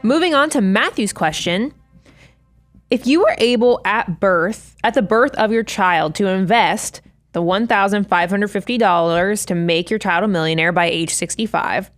Moving on to Matthew's question. If you were able at the birth of your child, to invest the $1,550 to make your child a millionaire by age 65,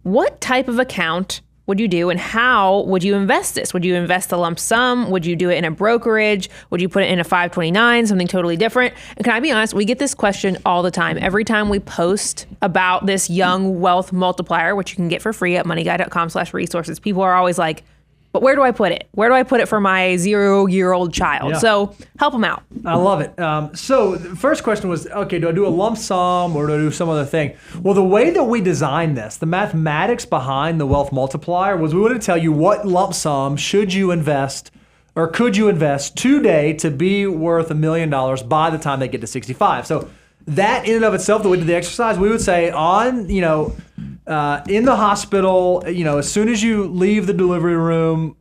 what type of account would you do and how would you invest this? Would you invest the lump sum? Would you do it in a brokerage? Would you put it in a 529, something totally different? And can I be honest, we get this question all the time. Every time we post about this young wealth multiplier, which you can get for free at moneyguy.com/resources, people are always like, but where do I put it? Where do I put it for my 0-year-old child? Yeah. So help them out. I love it. So the first question was, okay, do I do a lump sum or do I do some other thing? Well, the way that we designed this, the mathematics behind the wealth multiplier was we wanted to tell you what lump sum should you invest or could you invest today to be worth $1 million by the time they get to 65. So that in and of itself, the way we did the exercise, we would say on, in the hospital, as soon as you leave the delivery room,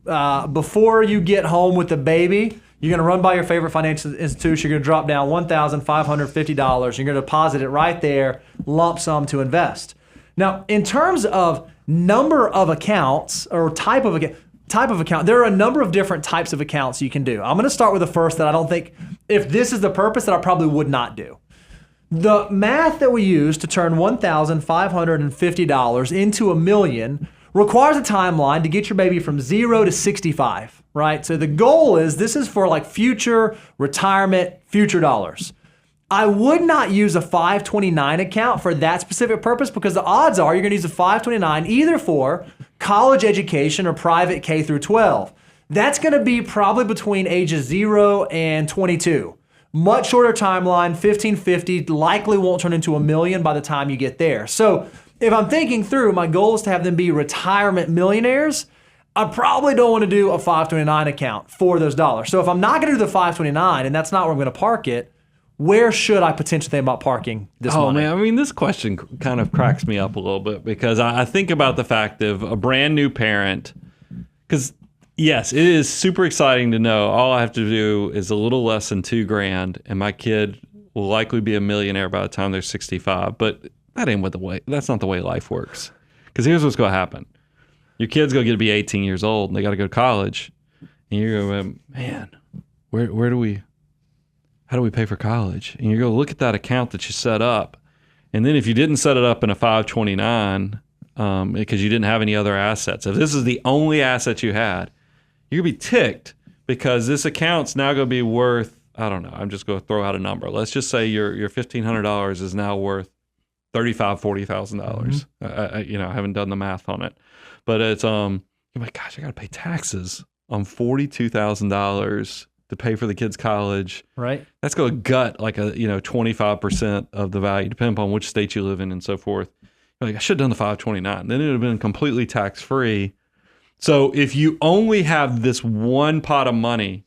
before you get home with the baby, you're going to run by your favorite financial institution. You're going to drop down $1,550. You're going to deposit it right there, lump sum to invest. Now, in terms of number of accounts or type of account, there are a number of different types of accounts you can do. I'm going to start with the first that I don't think, if this is the purpose, that I probably would not do. The math that we use to turn $1,550 into $1 million requires a timeline to get your baby from 0 to 65, right? So the goal is, this is for like future retirement, future dollars. I would not use a 529 account for that specific purpose because the odds are you're going to use a 529 either for college education or private K through 12. That's going to be probably between ages 0 and 22. Much shorter timeline, 1,550, likely won't turn into $1 million by the time you get there. So if I'm thinking through, my goal is to have them be retirement millionaires. I probably don't want to do a 529 account for those dollars. So if I'm not going to do the 529 and that's not where I'm going to park it, where should I potentially think about parking this money? Oh man, I mean, this question kind of cracks me up a little bit because I think about the fact of a brand new parent, because yes, it is super exciting to know all I have to do is a little less than $2,000 and my kid will likely be a millionaire by the time they're 65. But that's not the way life works. Because here's what's going to happen. Your kid's going to get to be 18 years old and they got to go to college. And you're going, man, how do we pay for college? And you're going to look at that account that you set up. And then if you didn't set it up in a 529, because you didn't have any other assets, if this is the only asset you had, you're going to be ticked because this account's now going to be worth, I don't know, I'm just going to throw out a number. Let's just say your $1,500 is now worth $35,000, $40,000. I haven't done the math on it. But it's, you're like, gosh, I got to pay taxes on $42,000 to pay for the kid's college. Right. That's going to gut like 25% of the value, depending upon which state you live in and so forth. You're like, I should have done the 529. Then it would have been completely tax-free. So if you only have this one pot of money,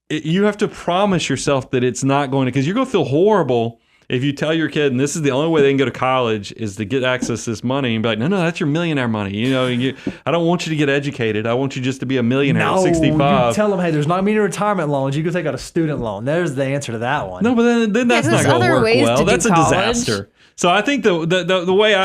you have to promise yourself that it's not going to, because you're going to feel horrible if you tell your kid, and this is the only way they can go to college is to get access to this money, and be like, no, that's your millionaire money. I don't want you to get educated. I want you just to be a millionaire at 65. You tell them, hey, there's not many retirement loans. You can take out a student loan. There's the answer to that one. No, but then that's not going to work well. That's a disaster. So I think the way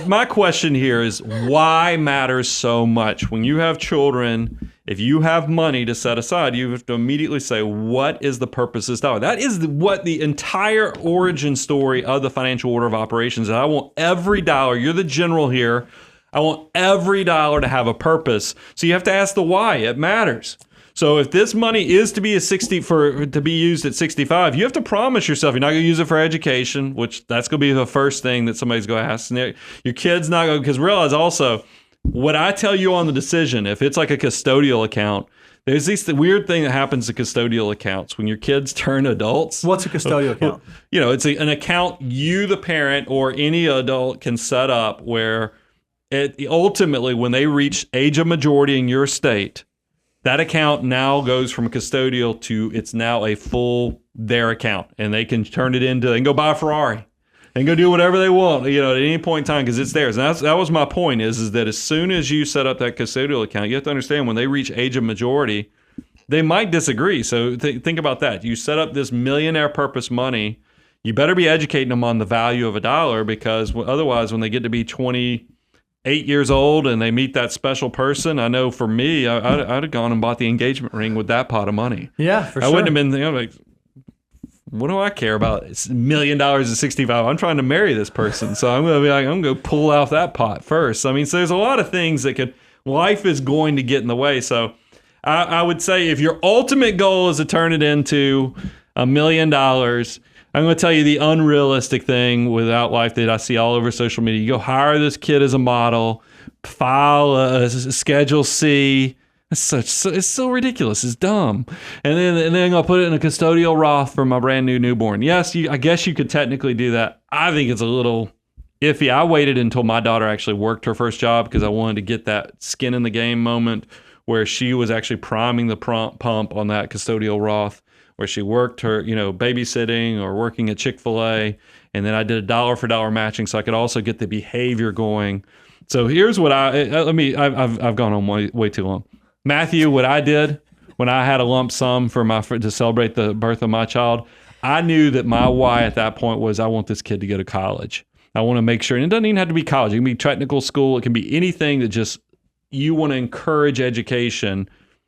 my question here is, why matters so much when you have children. If you have money to set aside, you have to immediately say, what is the purpose of this dollar? That is what the entire origin story of the financial order of operations is. I want every dollar. You're the general here. I want every dollar to have a purpose. So you have to ask the why. It matters. So if this money is to be to be used at 65, you have to promise yourself you're not going to use it for education, which that's going to be the first thing that somebody's going to ask. And your kid's not going to, because realize also, what I tell you on the decision, if it's like a custodial account, there's this weird thing that happens to custodial accounts when your kids turn adults. What's a custodial account? It's an account you, the parent, or any adult can set up where ultimately when they reach age of majority in your state, that account now goes from custodial to it's now a full their account, and they can turn it into, they can go buy a Ferrari and go do whatever they want, at any point in time, because it's theirs. And that was my point is that as soon as you set up that custodial account, you have to understand when they reach age of majority, they might disagree. So think about that. You set up this millionaire purpose money, you better be educating them on the value of a dollar, because otherwise when they get to be 28 8 years old and they meet that special person, I know for me, I'd have gone and bought the engagement ring with that pot of money. Yeah, for sure. I wouldn't have been, like, what do I care about? It's $1 million at 65. I'm trying to marry this person. So I'm going to be like, I'm going to pull off that pot first. I mean, so there's a lot of things that life is going to get in the way. So I would say if your ultimate goal is to turn it into $1 million, I'm going to tell you the unrealistic thing without life that I see all over social media. You go hire this kid as a model, file a Schedule C. It's so ridiculous. It's dumb. And then I'll put it in a custodial Roth for my brand new newborn. Yes, I guess you could technically do that. I think it's a little iffy. I waited until my daughter actually worked her first job because I wanted to get that skin in the game moment where she was actually priming the pump on that custodial Roth, where she worked her, babysitting or working at Chick-fil-A. And then I did a dollar for dollar matching so I could also get the behavior going. So here's what I've gone on way too long. Matthew, what I did when I had a lump sum to celebrate the birth of my child, I knew that my why at that point was I want this kid to go to college. I want to make sure, and it doesn't even have to be college. It can be technical school. It can be anything that just you want to encourage education.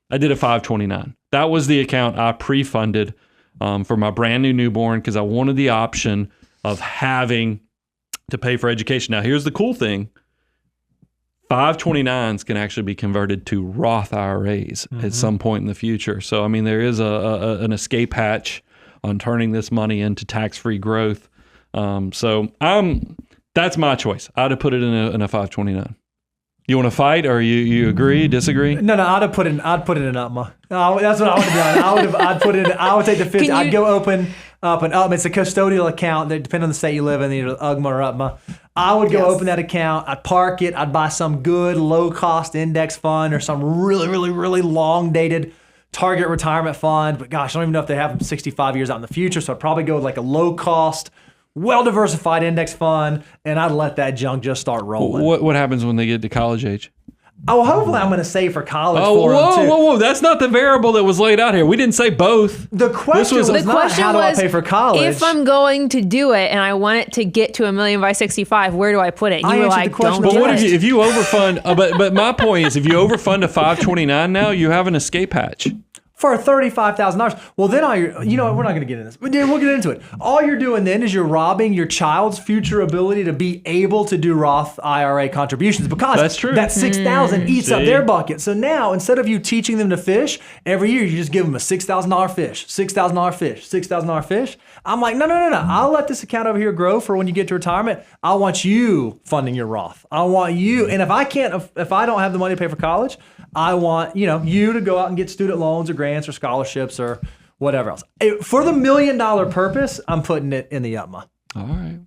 I did a 529. That was the account I pre-funded for my brand new newborn because I wanted the option of having to pay for education. Now, here's the cool thing. 529s can actually be converted to Roth IRAs at some point in the future. So, I mean, there is an escape hatch on turning this money into tax-free growth. That's my choice. I'd have put it in a 529. You want to fight, or you agree, disagree? No, I'd put it in UTMA. That's what I would have done. I would take the 50. I'd go open up an UTMA. It's a custodial account that depends on the state you live in, either UGMA or UTMA. I would go open that account. I'd park it. I'd buy some good low-cost index fund or some really, really, really long-dated target retirement fund. But gosh, I don't even know if they have them 65 years out in the future. So I'd probably go with like a low-cost, well-diversified index fund, and I'd let that junk just start rolling. What happens when they get to college age? Oh, hopefully I'm going to save for college Whoa. That's not the variable that was laid out here. We didn't say both. The question was not how do I pay for college? If I'm going to do it and I want it to get to $1 million by 65, where do I put it? And you were like, don't do it. But what if you overfund? But my point is, if you overfund a 529 now, you have an escape hatch. For $35,000. Well, then we're not going to get into this, but we'll get into it. All you're doing then is you're robbing your child's future ability to be able to do Roth IRA contributions because that's true. That $6,000 eats up their bucket. So now, instead of you teaching them to fish, every year you just give them a $6,000 fish, $6,000 fish, $6,000 fish. I'm like, no. I'll let this account over here grow for when you get to retirement. I want you funding your Roth. I want you, and if I don't have the money to pay for college, I want you to go out and get student loans or grants or scholarships or whatever else. For the $1 million purpose, I'm putting it in the UTMA. All right.